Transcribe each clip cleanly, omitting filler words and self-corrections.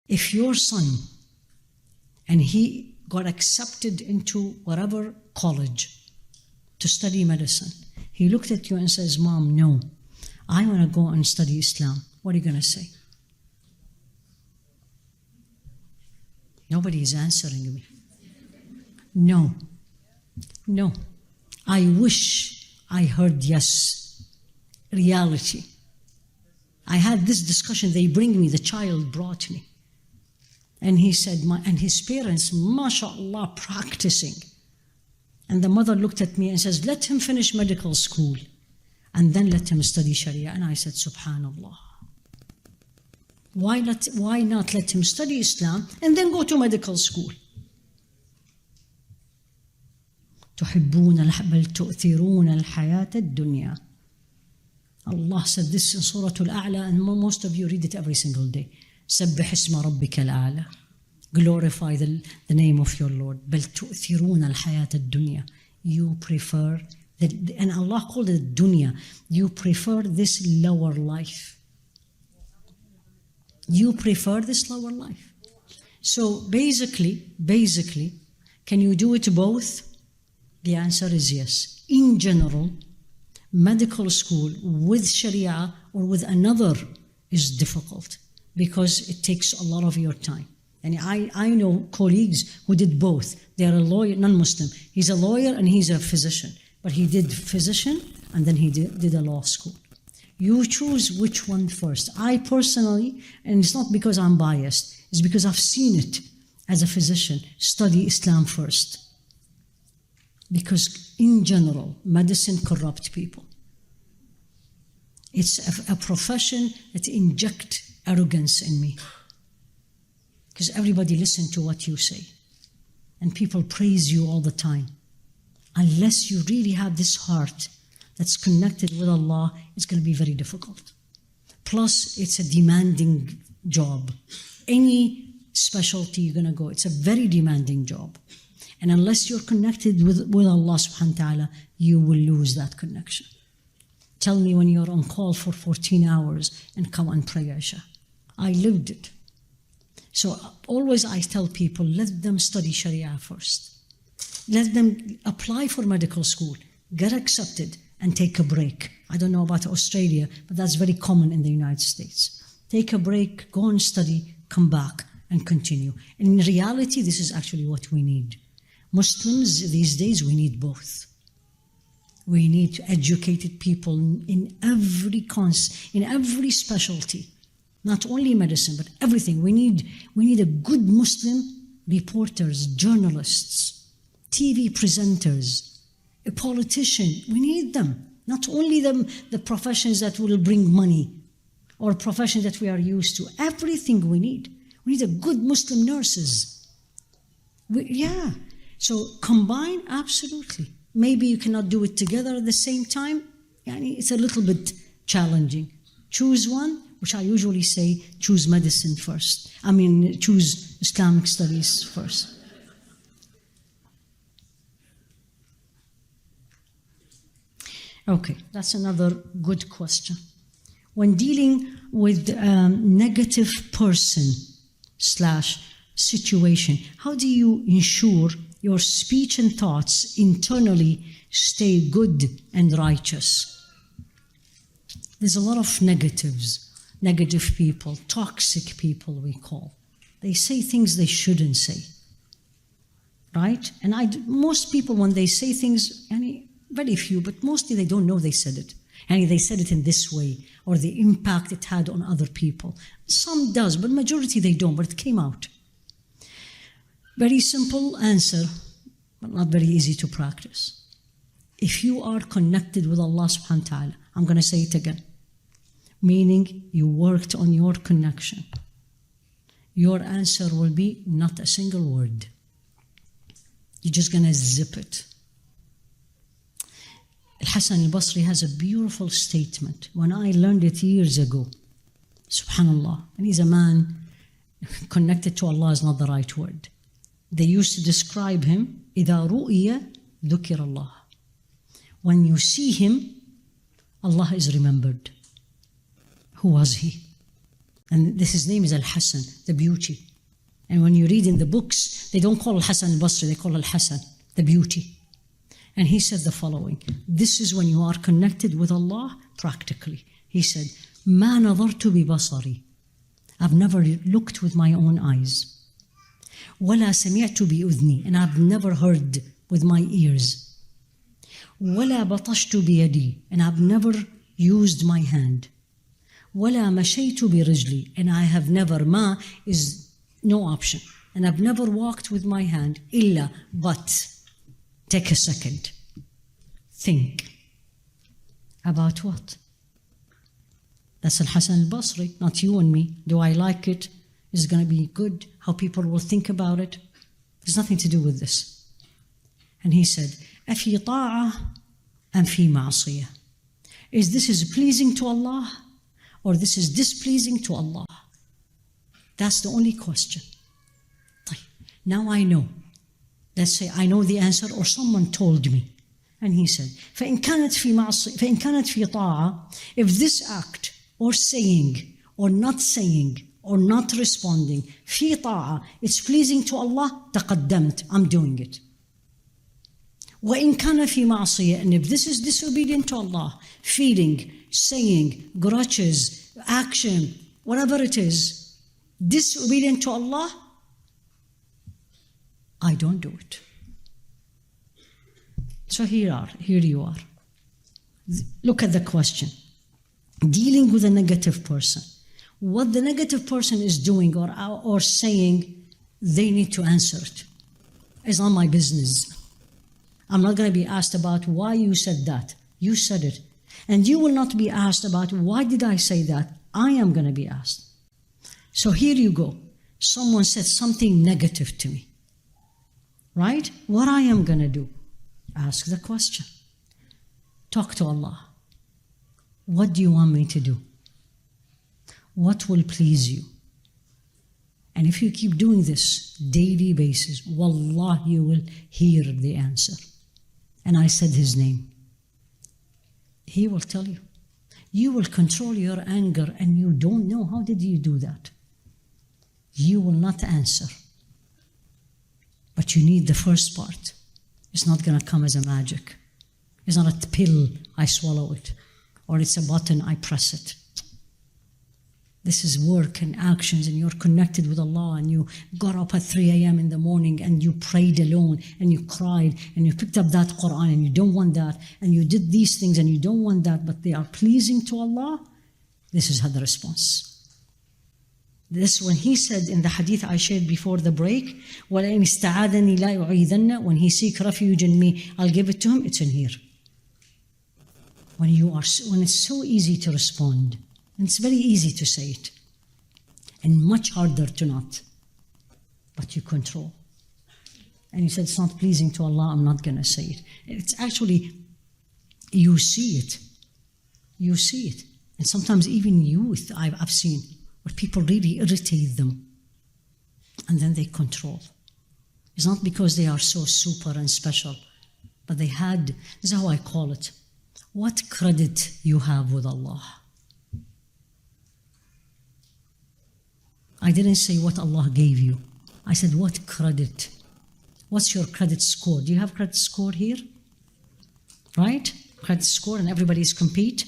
If your son, and he got accepted into whatever college to study medicine, he looked at you and says, Mom, no, I want to go and study Islam. What are you going to say? Nobody is answering me. No. No. I wish I heard yes. Reality. I had this discussion. They bring me, the child brought me. And he said, and his parents, mashallah, practicing. And the mother looked at me and says, let him finish medical school and then let him study Sharia. And I said, Subhanallah. Why not let him study Islam and then go to medical school? تحبون بل تؤثرون الحياة الدنيا. Allah said this in Surah Al-A'la, and most of you read it every single day. سبح اسم ربك الأعلى. Glorify the name of your Lord. بل تؤثرون الحياة الدنيا. You prefer, and Allah called it dunya. You prefer this lower life. You prefer this lower life. So basically, can you do it both? The answer is yes. In general, medical school with Sharia or with another is difficult because it takes a lot of your time. And I know colleagues who did both. They are a lawyer, non-Muslim. He's a lawyer and he's a physician. But he did physician and then he did a law school. You choose which one first. I personally, and it's not because I'm biased, it's because I've seen it as a physician, study Islam first. Because in general, medicine corrupts people. It's a profession that injects arrogance in me. Because everybody listens to what you say. And people praise you all the time. Unless you really have this heart that's connected with Allah, it's going to be very difficult. Plus, it's a demanding job. Any specialty you're going to go, it's a very demanding job. And unless you're connected with Allah subhanahu wa ta'ala, you will lose that connection. Tell me when you're on call for 14 hours and come and pray Isha. I lived it. So always I tell people, let them study Sharia first. Let them apply for medical school, get accepted, and take a break. I don't know about Australia, but that's very common in the United States. Take a break, go and study, come back, and continue. And in reality, this is actually what we need. Muslims these days, we need both. We need educated people in every specialty, not only medicine, but everything. We need a good Muslim reporters, journalists, TV presenters, a politician. We need them. Not only the professions that will bring money or professions that we are used to. Everything we need. We need a good Muslim nurses. So combine, absolutely. Maybe you cannot do it together at the same time. It's a little bit challenging. Choose one, which I usually say, choose medicine first. Choose Islamic studies first. Okay, that's another good question. When dealing with a negative person / situation, how do you ensure your speech and thoughts internally stay good and righteous? There's a lot of negative people, toxic people we call. They say things they shouldn't say, right? And most people, when they say things, very few, but mostly they don't know they said it. And they said it in this way, or the impact it had on other people. Some does, but majority they don't, but it came out. Very simple answer, but not very easy to practice. If you are connected with Allah subhanahu wa ta'ala, I'm going to say it again, meaning you worked on your connection, your answer will be not a single word. You're just going to zip it. Al-Hasan al-Basri has a beautiful statement. When I learned it years ago, subhanallah, and he's a man connected to Allah is not the right word. They used to describe him, إِذَا رُؤِيَ ذُكِرَ اللَّهِ. When you see him, Allah is remembered. Who was he? And his name is Al-Hasan, the beauty. And when you read in the books, they don't call Al-Hasan al-Basri, they call Al-Hasan, the beauty. And he said the following, this is when you are connected with Allah practically. He said, مَا نَظَرْتُ بِبَصَرِي, I've never looked with my own eyes. وَلَا سَمِعْتُ بِأُذْنِي, and I've never heard with my ears. وَلَا بَطَشْتُ بِيَدِي, and I've never used my hand. وَلَا مَشَيْتُ بِرِجْلِي, and I have never, ma is no option, and I've never walked with my hand, إِلَّا, but. Take a second. Think. About what? That's Al-Hasan al-Basri, not you and me. Do I like it? Is it going to be good? How people will think about it? There's nothing to do with this. And he said, أَفِي طَاعَةٍ أَمْ فِي مَعْصِيَةٍ, is this pleasing to Allah or this is displeasing to Allah? That's the only question. Now I know. Let's say I know the answer or someone told me. And he said, فَإِنْ كَانَتْ فِي طَاعَةٍ, if this act or saying or not saying or not responding, فِي طَاعَةٍ, it's pleasing to Allah, تَقَدَّمْت, I'm doing it. وَإِنْ كَانَ فِي مَعْصِيَةٍ, and if this is disobedient to Allah, feeling, saying, grudges, action, whatever it is, disobedient to Allah, I don't do it. So here you are. Look at the question. Dealing with a negative person. What the negative person is doing or saying, they need to answer it. It's not my business. I'm not going to be asked about why you said that. You said it. And you will not be asked about why did I say that. I am going to be asked. So here you go. Someone said something negative to me. Right? What I am going to do? Ask the question. Talk to Allah. What do you want me to do? What will please you? And if you keep doing this daily basis, wallah, you will hear the answer. And I said his name. He will tell you. You will control your anger and you don't know how did you do that. You will not answer. But you need the first part. It's not going to come as a magic. It's not a pill, I swallow it. Or it's a button, I press it. This is work and actions, and you're connected with Allah, and you got up at 3 a.m. in the morning, and you prayed alone, and you cried, and you picked up that Quran, and you don't want that, and you did these things, and you don't want that, but they are pleasing to Allah. This is the response. This, when he said in the hadith I shared before the break, وَلَئِنِ اسْتَعَاذَنِي لَا يُعِيذَنَّ, when he seek refuge in me, I'll give it to him, it's in here. When it's so easy to respond, and it's very easy to say it, and much harder to not, but you control. And you said, it's not pleasing to Allah, I'm not going to say it. It's actually, you see it. You see it. And sometimes even youth, I've seen, where people really irritate them, and then they control. It's not because they are so super and special, but they had, this is how I call it, what credit you have with Allah. I didn't say what Allah gave you. I said, what credit? What's your credit score? Do you have credit score here? Right? Credit score, and everybody's compete.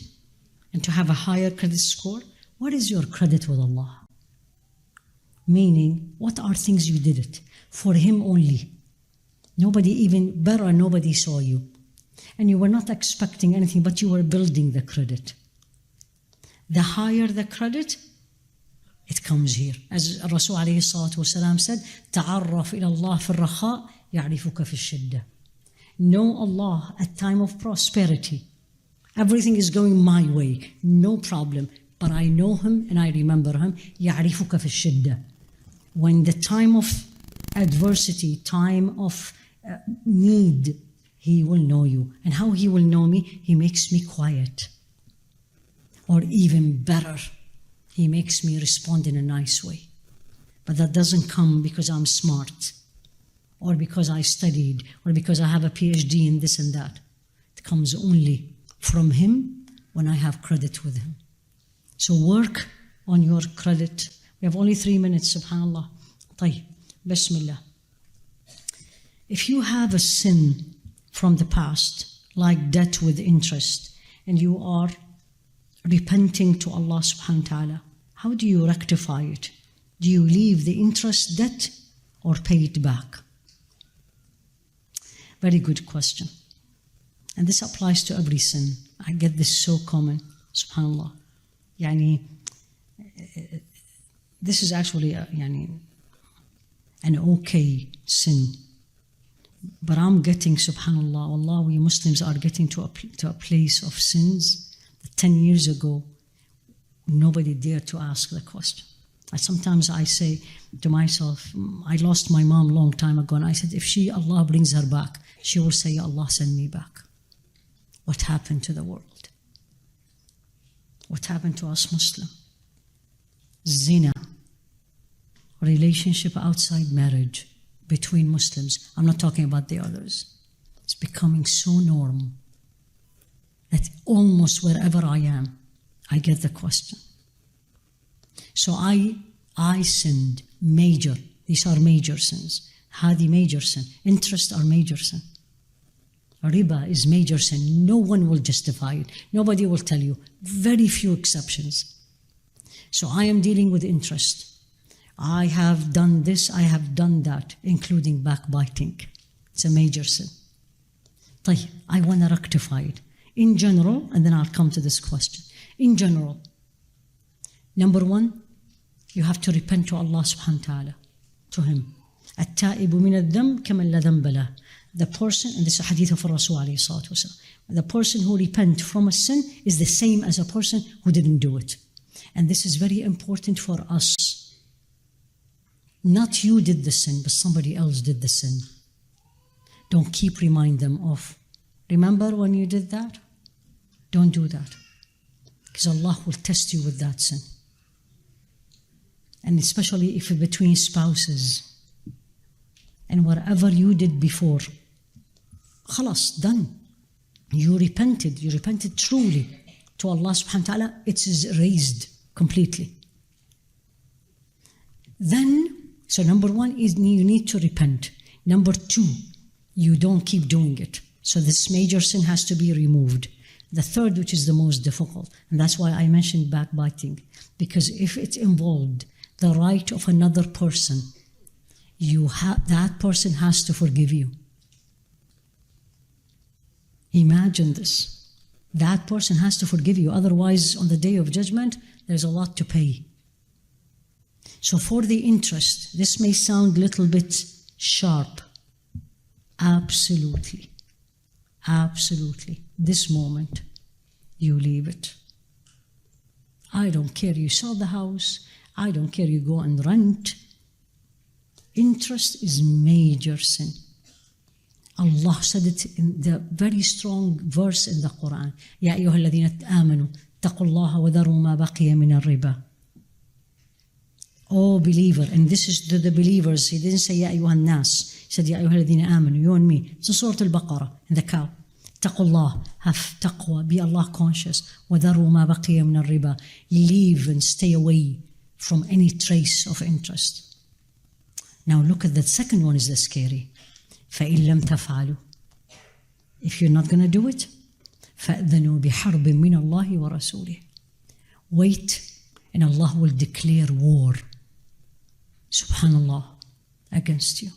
And to have a higher credit score, what is your credit with Allah? Meaning, what are things you did it for Him only? Nobody even better, nobody saw you. And you were not expecting anything, but you were building the credit. The higher the credit, it comes here. As Rasul alayhi salatu wasalam said, تعرف إلى الله في الرخاء يعرفك في الشدة. Know Allah at time of prosperity. Everything is going my way, no problem. But I know Him and I remember Him. يعرفك في الشدة. When the time of adversity, time of need, He will know you. And how He will know me? He makes me quiet. Or even better, He makes me respond in a nice way. But that doesn't come because I'm smart, or because I studied, or because I have a PhD in this and that. It comes only from Him when I have credit with Him. So work on your credit. We have only 3 minutes, subhanAllah. طيب, Bismillah. If you have a sin from the past, like debt with interest, and you are repenting to Allah subhanahu wa ta'ala, how do you rectify it? Do you leave the interest debt or pay it back? Very good question. And this applies to every sin. I get this so common, subhanAllah. This is actually an okay sin. But I'm getting, subhanAllah, Allah, we Muslims are getting to a place of sins that 10 years ago, nobody dared to ask the question. Sometimes I say to myself, I lost my mom a long time ago, and I said, if Allah brings her back, she will say, Allah, send me back. What happened to the world? What happened to us Muslims? Zina, relationship outside marriage between Muslims. I'm not talking about the others. It's becoming so normal that almost wherever I am, I get the question. So I sinned major. These are major sins. Hadi major sin. Interest are major sin. Riba is major sin. No one will justify it. Nobody will tell you. Very few exceptions. So I am dealing with interest. I have done this, I have done that, including backbiting. It's a major sin. طيب, I want to rectify it. In general, and then I'll come to this question. In general, number one, you have to repent to Allah subhanahu wa ta'ala, to Him. التائب من الذنب كمن لا ذنب له. The person, and this is a hadith of Rasul alayhi salatu wasalam, the person who repents from a sin is the same as a person who didn't do it. And this is very important for us. Not you did the sin, but somebody else did the sin. Don't keep remind them of, remember when you did that? Don't do that. Because Allah will test you with that sin. And especially if it's between spouses. And whatever you did before, khalas, done. You repented truly to Allah subhanahu wa ta'ala, it is erased completely. Then, so number one is you need to repent. Number two, you don't keep doing it. So this major sin has to be removed. The third, which is the most difficult, and that's why I mentioned backbiting, because if it involved the right of another person, that person has to forgive you. Imagine this. That person has to forgive you. Otherwise, on the day of judgment, there's a lot to pay. So for the interest, this may sound a little bit sharp. Absolutely. Absolutely. This moment, you leave it. I don't care you sell the house. I don't care you go and rent. Interest is major sin. Allah said it in the very strong verse in the Quran. يا أيها الذين آمنوا اتقوا الله وذروا ما بقي من الربا. Oh believer, and this is to the believers. He didn't say يا أيها الناس. He said يا أيها الذين آمنوا, you and me. It's Surah Al-Baqarah, in the cow. اتقوا الله, have taqwa, be Allah conscious. وذروا ما بقي من الربا. Leave and stay away from any trace of interest. Now look at the second one, is the scary. فَإِن لَمْ تَفْعَلُوا. If you're not going to do it, فَأْذَنُوا بِحَرْبٍ مِّنَ اللَّهِ وَرَسُولِهِ. Wait, and Allah will declare war, subhanallah, against you.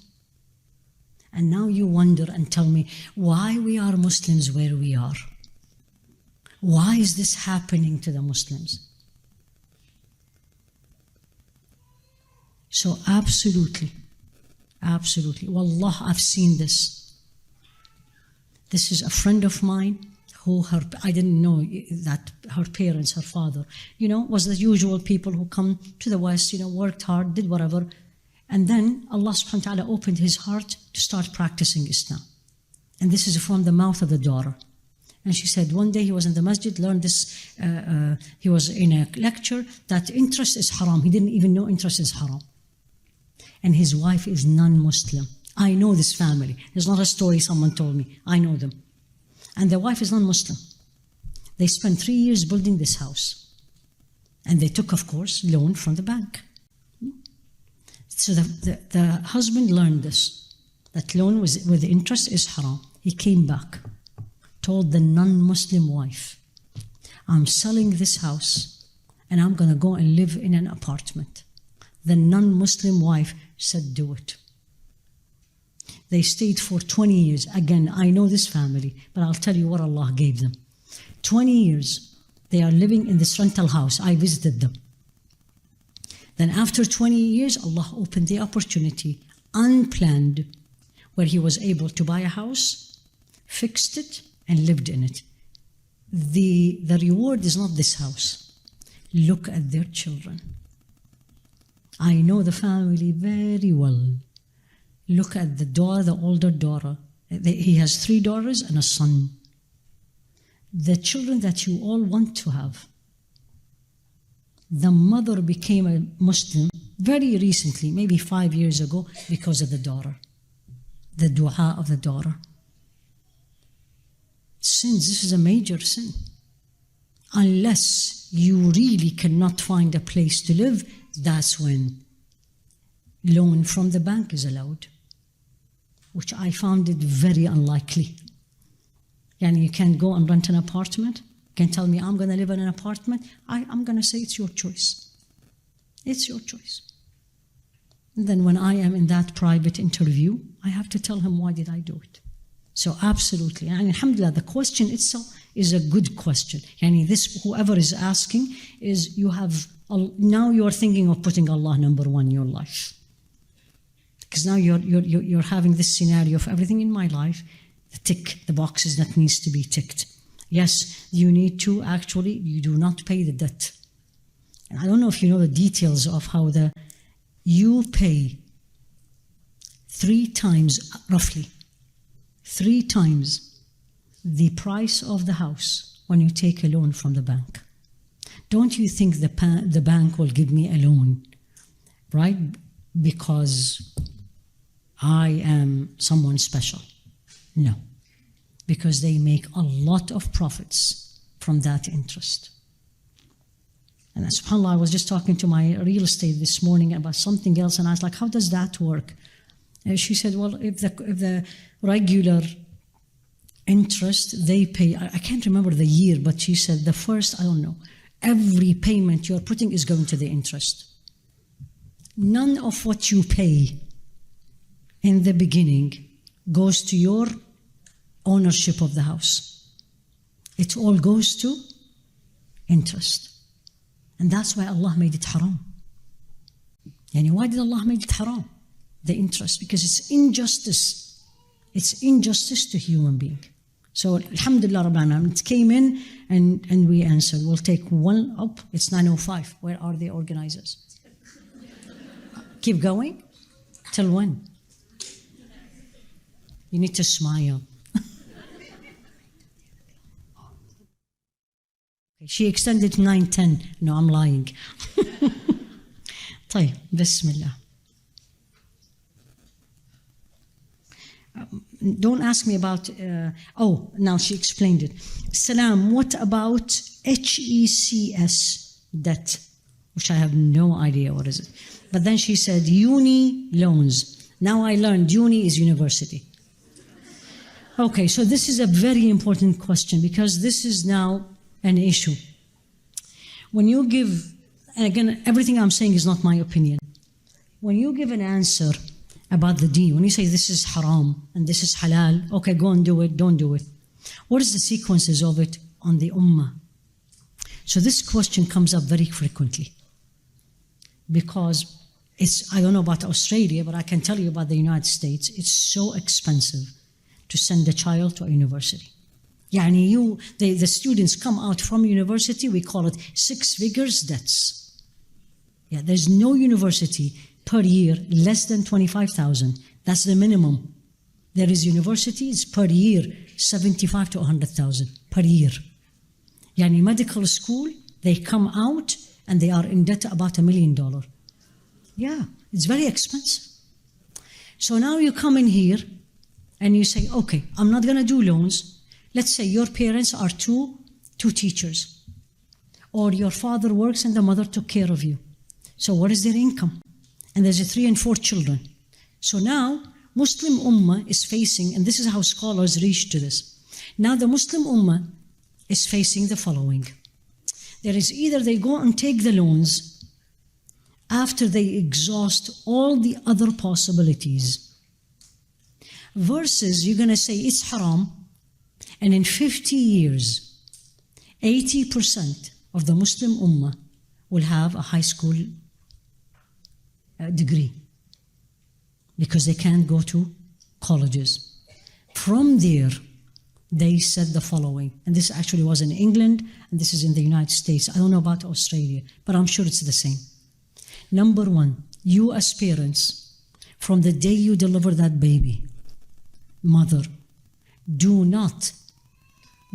And now you wonder and tell me why we are Muslims where we are. Why is this happening to the Muslims? So absolutely, Wallah, I've seen this. This is a friend of mine who I didn't know that her parents, her father, was the usual people who come to the West, worked hard, did whatever. And then Allah subhanahu wa ta'ala opened his heart to start practicing Islam. And this is from the mouth of the daughter. And she said one day he was in the masjid, learned this, he was in a lecture that interest is haram. He didn't even know interest is haram. And his wife is non-Muslim. I know this family. It's not a story someone told me. I know them. And the wife is non-Muslim. They spent 3 years building this house. And they took, of course, loan from the bank. So the husband learned this, that loan with interest is haram. He came back, told the non-Muslim wife, I'm selling this house and I'm going to go and live in an apartment. The non-Muslim wife said, do it. They stayed for 20 years. Again, I know this family, but I'll tell you what Allah gave them. 20 years, they are living in this rental house. I visited them. Then after 20 years, Allah opened the opportunity, unplanned, where he was able to buy a house, fixed it, and lived in it. The reward is not this house. Look at their children. I know the family very well. Look at the daughter, the older daughter. He has 3 daughters and a son. The children that you all want to have. The mother became a Muslim very recently, maybe 5 years ago, because of the daughter. The dua of the daughter. Sins, this is a major sin. Unless you really cannot find a place to live, that's when loan from the bank is allowed, which I found it very unlikely. Yani you can go and rent an apartment, you can tell me I'm going to live in an apartment, I'm going to say it's your choice. It's your choice. And then when I am in that private interview, I have to tell him why did I do it. So absolutely, and alhamdulillah, the question itself is a good question. Yani this, whoever is asking, is you have, now you are thinking of putting Allah number 1 in your life. Because now you're having this scenario of everything in my life, tick the boxes that needs to be ticked. Yes, you need to actually, you do not pay the debt. And I don't know if you know the details of how you pay 3 times, roughly, 3 times the price of the house when you take a loan from the bank. Don't you think the bank will give me a loan, right? Because I am someone special. No, because they make a lot of profits from that interest. And subhanAllah, I was just talking to my real estate this morning about something else, and I was like, how does that work? And she said, well, if the regular interest they pay, I can't remember the year, but she said the first, I don't know, every payment you're putting is going to the interest. None of what you pay in the beginning goes to your ownership of the house. It all goes to interest. And that's why Allah made it haram. Yani why did Allah make it haram? The interest, because it's injustice. It's injustice to human being. So alhamdulillah Rabbil Alamin, it came in and we answered. We'll take one up. It's 9:05. Where are the organizers? Keep going? Till when? You need to smile. She extended 9:10. No, I'm lying. طيب, Bismillah. Don't ask me about, now she explained it. Salam, what about HECS debt? Which I have no idea what is it. But then she said, uni loans. Now I learned uni is university. Okay, so this is a very important question because this is now an issue. When you give, and again, everything I'm saying is not my opinion. When you give an answer about the deen, when you say this is haram and this is halal, okay, go and do it, don't do it. What is the sequences of it on the ummah? So this question comes up very frequently because I don't know about Australia, but I can tell you about the United States. It's so expensive to send a child to a university. Yani the students come out from university, we call it 6 figures debts. Yeah, there's no university per year less than 25,000. That's the minimum. There is universities per year 75 to 100,000 per year. Yani medical school, they come out and they are in debt about $1 million. Yeah, it's very expensive. So now you come in here and you say, okay, I'm not going to do loans. Let's say your parents are two teachers. Or your father works and the mother took care of you. So what is their income? And there's 3 and 4 children. So now Muslim Ummah is facing, and this is how scholars reach to this. Now the Muslim Ummah is facing the following. There is either they go and take the loans after they exhaust all the other possibilities, versus you're going to say it's haram, and in 50 years, 80% of the Muslim Ummah will have a high school degree because they can't go to colleges. From there, they said the following, and this actually was in England, and this is in the United States. I don't know about Australia, but I'm sure it's the same. Number 1, you as parents, from the day you deliver that baby, mother, do not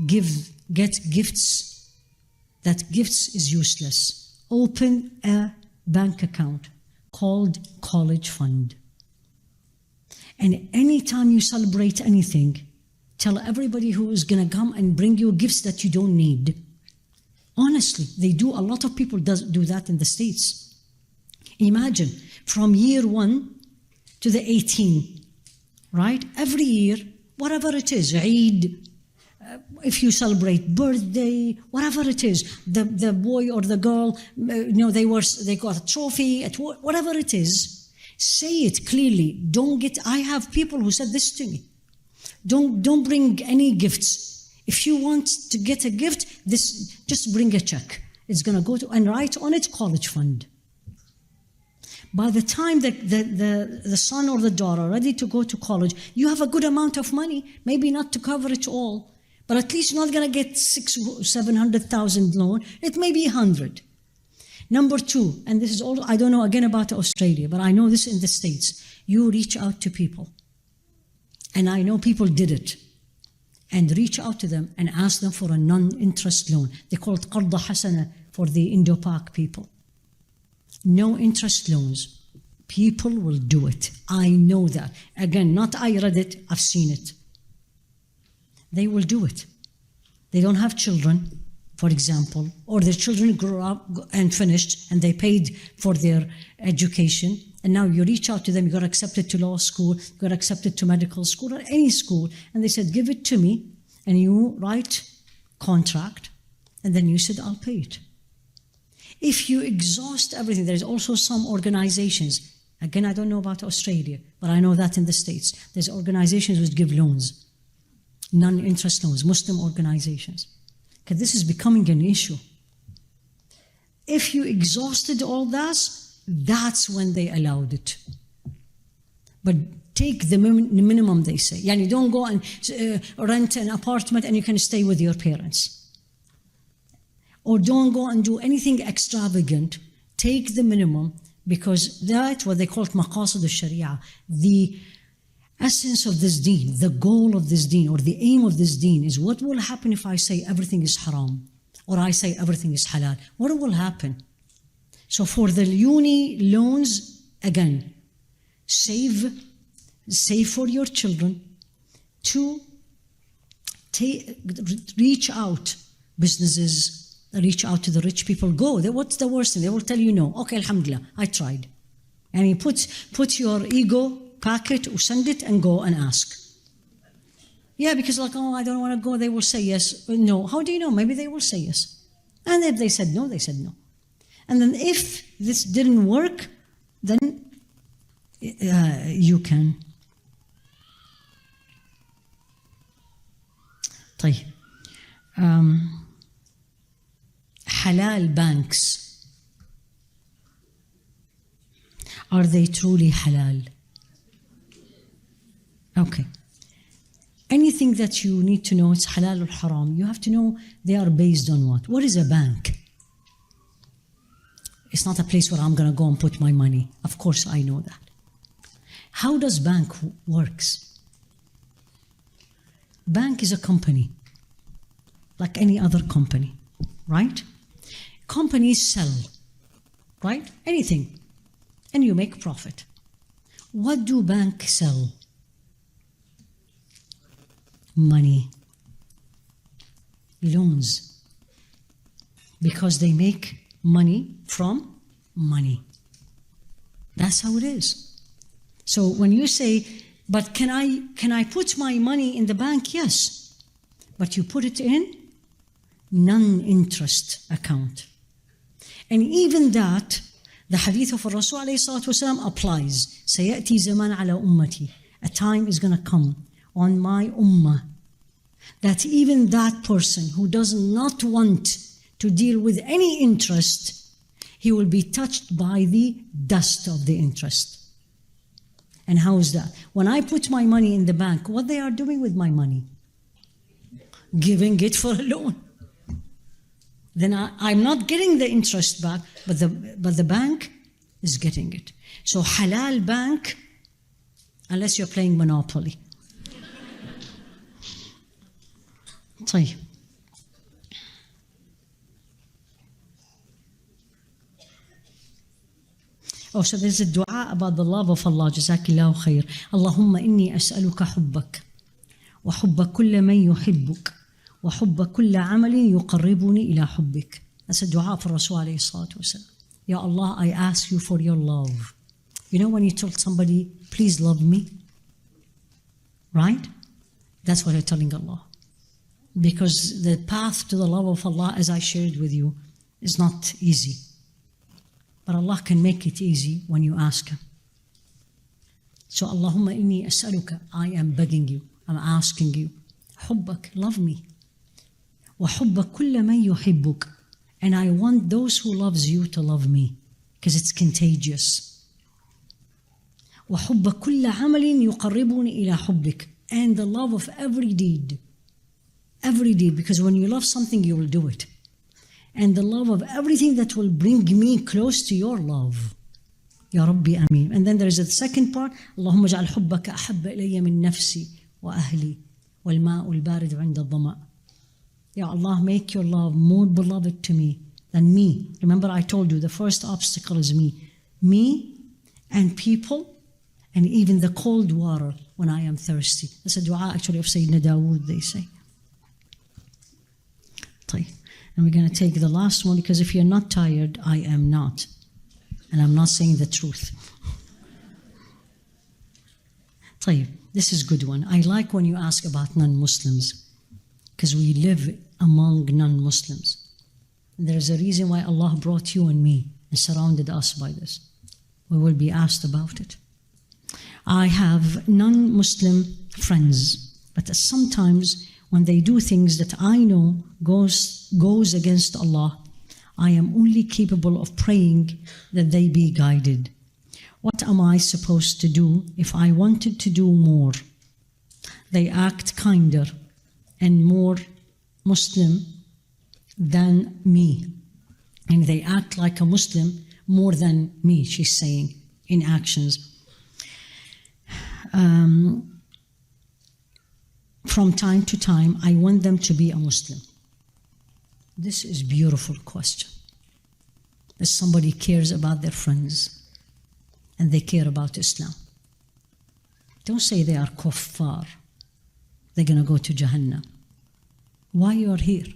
get gifts. That gifts is useless. Open a bank account called college fund. And anytime you celebrate anything, tell everybody who is going to come and bring you gifts that you don't need. Honestly, they do. A lot of people do that in the States. Imagine, from year 1 to the 18, right? Every year, whatever it is, Eid, if you celebrate birthday, whatever it is, the boy or the girl, they got a trophy, whatever it is, say it clearly. I have people who said this to me. Don't bring any gifts. If you want to get a gift, just bring a check. It's going to go to, and write on it, college fund. By the time the son or the daughter are ready to go to college, you have a good amount of money, maybe not to cover it all, but at least you're not going to get 700,000 loan. It may be 100. Number 2, and this is all, I don't know again about Australia, but I know this in the States. You reach out to people. And I know people did it. And reach out to them and ask them for a non-interest loan. They call it Qarda Hasana for the Indo-Pak people. No interest loans. People will do it. I know that. Again, not I read it, I've seen it. They will do it. They don't have children, for example, or their children grew up and finished and they paid for their education, and now you reach out to them, you got accepted to law school, you got accepted to medical school or any school, and they said, give it to me, and you write contract, and then you said, I'll pay it. If you exhaust everything, there's also some organizations, again, I don't know about Australia, but I know that in the States, there's organizations which give loans, non-interest loans, Muslim organizations. Because this is becoming an issue. If you exhausted all that, that's when they allowed it. But take the minimum, they say. Yani don't go and rent an apartment and you can stay with your parents. Or don't go and do anything extravagant. Take the minimum, because that's what they call maqasid al-sharia, the essence of this deen, the goal of this deen, or the aim of this deen is what will happen if I say everything is haram, or I say everything is halal. What will happen? So for the uni loans, again, save for your children. 2, reach out, businesses, reach out to the rich people. Go. What's the worst thing? They will tell you no. Okay, alhamdulillah, I tried. And you put your ego, pack it, or send it, and go and ask. Yeah, because I don't want to go, they will say yes. No. How do you know? Maybe they will say yes. And if they said no, they said no. And then if this didn't work, then you can. طيب. Halal banks. Are they truly halal? Okay. Anything that you need to know, it's halal or haram, you have to know they are based on what? What is a bank? It's not a place where I'm going to go and put my money. Of course, I know that. How does bank works? Bank is a company, like any other company, right? Companies sell, right? Anything. And you make profit. What do banks sell? Money. Loans. because they make money from money. That's how it is. So when you say, but can I put my money in the bank? Yes. But you put it in non-interest account. And even that, the hadith of Rasul ﷺ applies. سَيَأْتِي زَمَانْ عَلَى أُمَّتِي. A time is going to come on my ummah that even that person who does not want to deal with any interest, he will be touched by the dust of the interest. And how is that? When I put my money in the bank, what they are doing with my money? Giving it for a loan. Then I'm not getting the interest back, but the bank is getting it. So halal bank, unless you're playing Monopoly. طيب. Oh, so there's a dua about the love of Allah. جزاك الله خير. اللهم إني أسألك حبك وحب كل من يحبك وحب كل عمل يقربني إلى حبك. That's a dua for Rasul عليه الصلاة والسلام. Ya Allah, I ask you for your love. You know when you tell somebody, please love me? Right? That's what you're telling Allah. Because the path to the love of Allah, as I shared with you, is not easy. But Allah can make it easy when you ask Him. So Allahumma inni as'aluka, I am begging you, I'm asking you, hubbak, love me. Wa hubba kulla man yuhibbuk, and I want those who loves you to love me, because it's contagious. Wa hubba kulla amalin yuqarribuni ila hubbik, and the love of every deed, because when you love something, you will do it. And the love of everything that will bring me close to your love. Ya Rabbi Ameen. And then there is a second part. Allahumma ja'al hubbaka ahabba ilayya min nafsi wa ahli wal ma'ul barid 'inda dhama. Ya Allah, make your love more beloved to me than me. Remember I told you the first obstacle is me. Me and people and even the cold water when I am thirsty. That's a dua actually of Sayyidina Dawood, they say. طيب. And we're going to take the last one, because if you're not tired, I am not. And I'm not saying the truth. طيب, this is a good one. I like when you ask about non-Muslims, because we live among non-Muslims. And there's a reason why Allah brought you and me and surrounded us by this. We will be asked about it. I have non-Muslim friends, but sometimes when they do things that I know goes against Allah, I am only capable of praying that they be guided. What am I supposed to do if I wanted to do more? They act kinder and more Muslim than me. And they act like a Muslim more than me, she's saying, in actions. From time to time, I want them to be a Muslim. This is a beautiful question. That somebody cares about their friends and they care about Islam. Don't say they are kuffar. They're going to go to Jannah. Why you are here?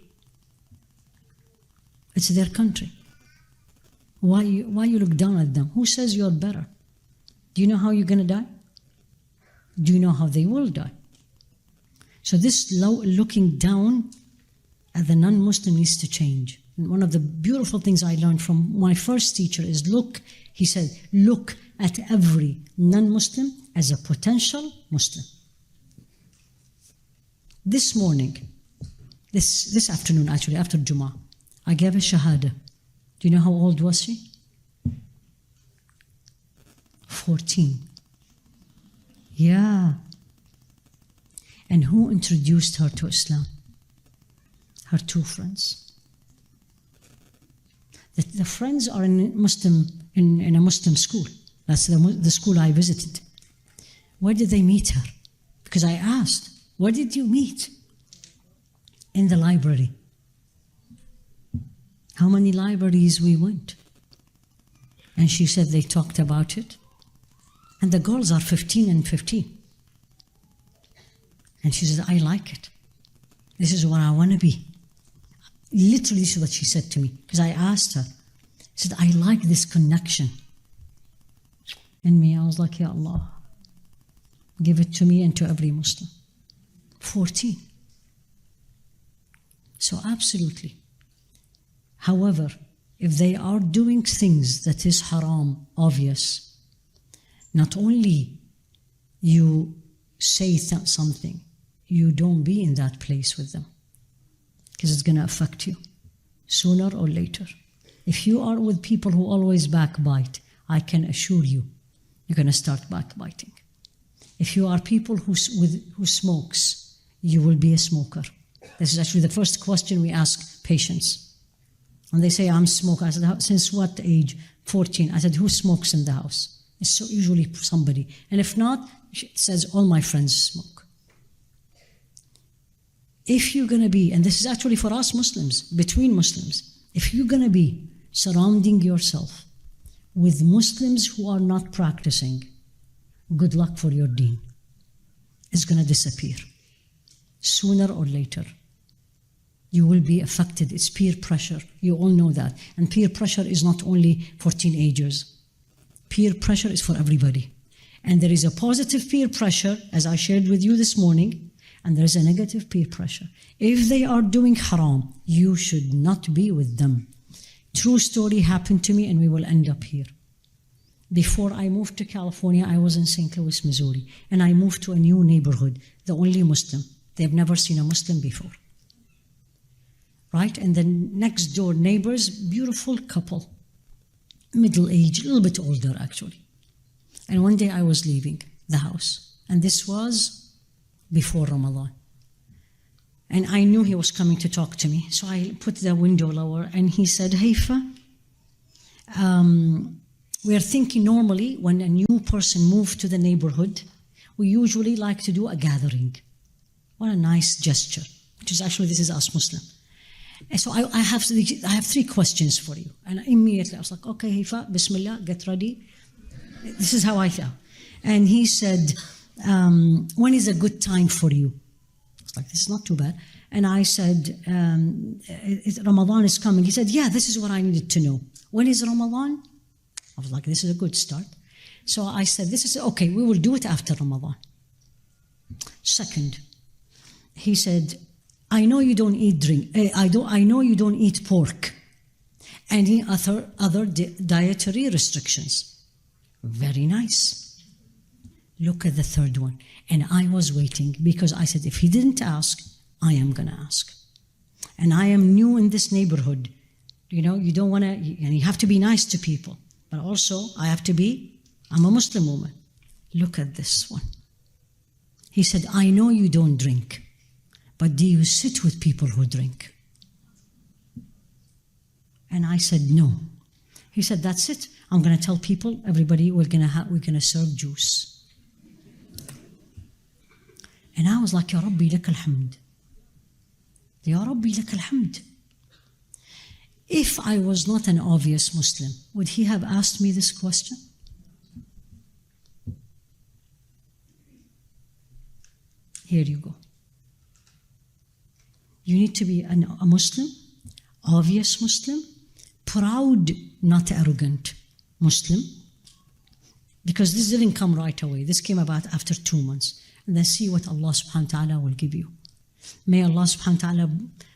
It's their country. Why you look down at them? Who says you're better? Do you know how you're going to die? Do you know how they will die? So this looking down at the non-Muslim needs to change. And one of the beautiful things I learned from my first teacher is he said, look at every non-Muslim as a potential Muslim. This morning, this afternoon actually, after Jummah, I gave a shahada. Do you know how old was she? 14. Yeah. And who introduced her to Islam? Her two friends. The friends are in a Muslim school. That's the school I visited. Where did they meet her? Because I asked, where did you meet? In the library. How many libraries we went? And she said they talked about it. And the girls are 15 and 15. And she said, I like it. This is what I want to be. Literally, this is what she said to me. Because I asked her, I said, I like this connection in me. I was like, Ya Allah, give it to me and to every Muslim. 14. So absolutely. However, if they are doing things that is haram, obvious, not only you say something, you don't be in that place with them, because it's going to affect you sooner or later. If you are with people who always backbite, I can assure you, you're going to start backbiting. If you are people who smokes, you will be a smoker. This is actually the first question we ask patients. When they say, I'm a smoker, I said, since what age? 14. I said, who smokes in the house? It's so usually somebody. And if not, it says, all my friends smoke. If you're going to be, and this is actually for us Muslims, between Muslims, if you're going to be surrounding yourself with Muslims who are not practicing, good luck for your deen. It's going to disappear. Sooner or later, you will be affected. It's peer pressure. You all know that. And peer pressure is not only for teenagers. Peer pressure is for everybody. And there is a positive peer pressure, as I shared with you this morning, and there is a negative peer pressure. If they are doing haram, you should not be with them. True story happened to me, and we will end up here. Before I moved to California, I was in St. Louis, Missouri, and I moved to a new neighborhood, the only Muslim. They've never seen a Muslim before. Right? And the next door neighbors, beautiful couple, middle-aged, a little bit older actually. And one day I was leaving the house, and this was before Ramadan. And I knew he was coming to talk to me, so I put the window lower, and he said, Haifa, we are thinking normally when a new person moves to the neighborhood, we usually like to do a gathering. What a nice gesture, which is actually, this is us Muslim. And so I have 3 questions for you. And immediately I was like, okay, Haifa, Bismillah, get ready. This is how I felt. And he said, when is a good time for you? I was like, this is not too bad. And I said, Ramadan is coming. He said, yeah, this is what I needed to know. When is Ramadan? I was like, this is a good start. So I said, this is, okay, we will do it after Ramadan. Second, he said, I know you don't eat I know you don't eat pork. Any other dietary restrictions? Very nice. Look at the third one. And I was waiting because I said, if he didn't ask, I am going to ask. And I am new in this neighborhood. You know, you don't want to, and you have to be nice to people. But also, I'm a Muslim woman. Look at this one. He said, I know you don't drink, but do you sit with people who drink? And I said, no. He said, that's it. I'm going to tell people, everybody, we're going to serve juice. And I was like, Ya Rabbi, lak alhamd. Ya Rabbi, lak alhamd. If I was not an obvious Muslim, would he have asked me this question? Here you go. You need to be a Muslim, obvious Muslim, proud, not arrogant Muslim, because this didn't come right away. This came about after 2 months. And then see what Allah subhanahu wa ta'ala will give you. May Allah subhanahu wa ta'ala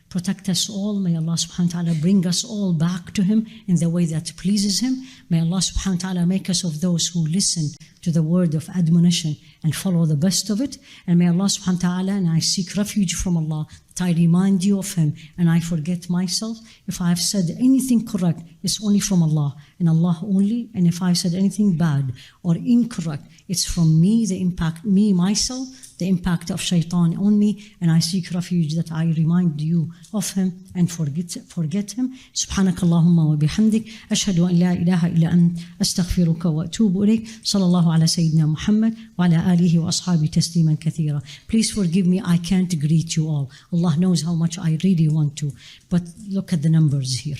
protect us all. May Allah subhanahu wa ta'ala bring us all back to Him in the way that pleases Him. May Allah subhanahu wa ta'ala make us of those who listen to the word of admonition and follow the best of it. And may Allah subhanahu wa ta'ala, and I seek refuge from Allah, that I remind you of Him and I forget myself. If I have said anything correct, it's only from Allah and Allah only. And if I said anything bad or incorrect, it's from me, the impact, me, myself, the impact of shaitan on me, and I seek refuge that I remind you of him and forget him. Subhanakallahumma wa bihamdik, ashhadu an la ilaha illa ant, astaghfiruka wa atubu ilayk. Sallallahu ala Sayyidina Muhammad wa ala alihi wa ashabi tasliman kathira. Please forgive me, I can't greet you all. Allah knows how much I really want to, but look at the numbers here.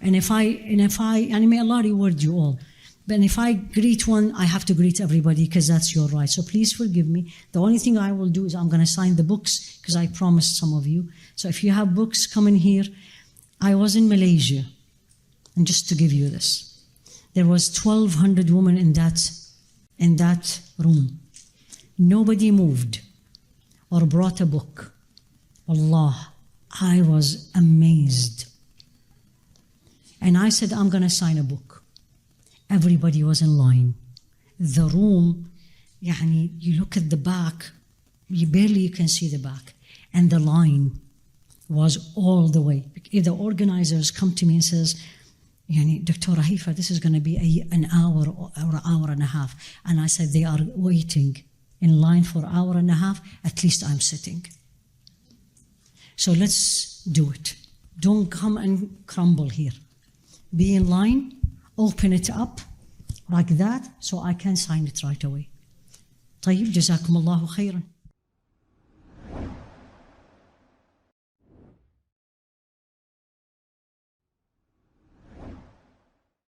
And may Allah reward you all. But if I greet one, I have to greet everybody because that's your right. So please forgive me. The only thing I will do is I'm going to sign the books because I promised some of you. So if you have books, come in here. I was in Malaysia, and just to give you this, there was 1,200 women in that room. Nobody moved or brought a book. Allah, I was amazed. And I said, I'm going to sign a book. Everybody was in line. The room, you look at the back, you can see the back. And the line was all the way. The organizers come to me and says, Dr. Haifa, this is going to be an hour or an hour and a half. And I said, they are waiting in line for an hour and a half. At least I'm sitting. So let's do it. Don't come and crumble here. Be in line, open it up like that, so I can sign it right away. طيب, جزاكم الله خيرا.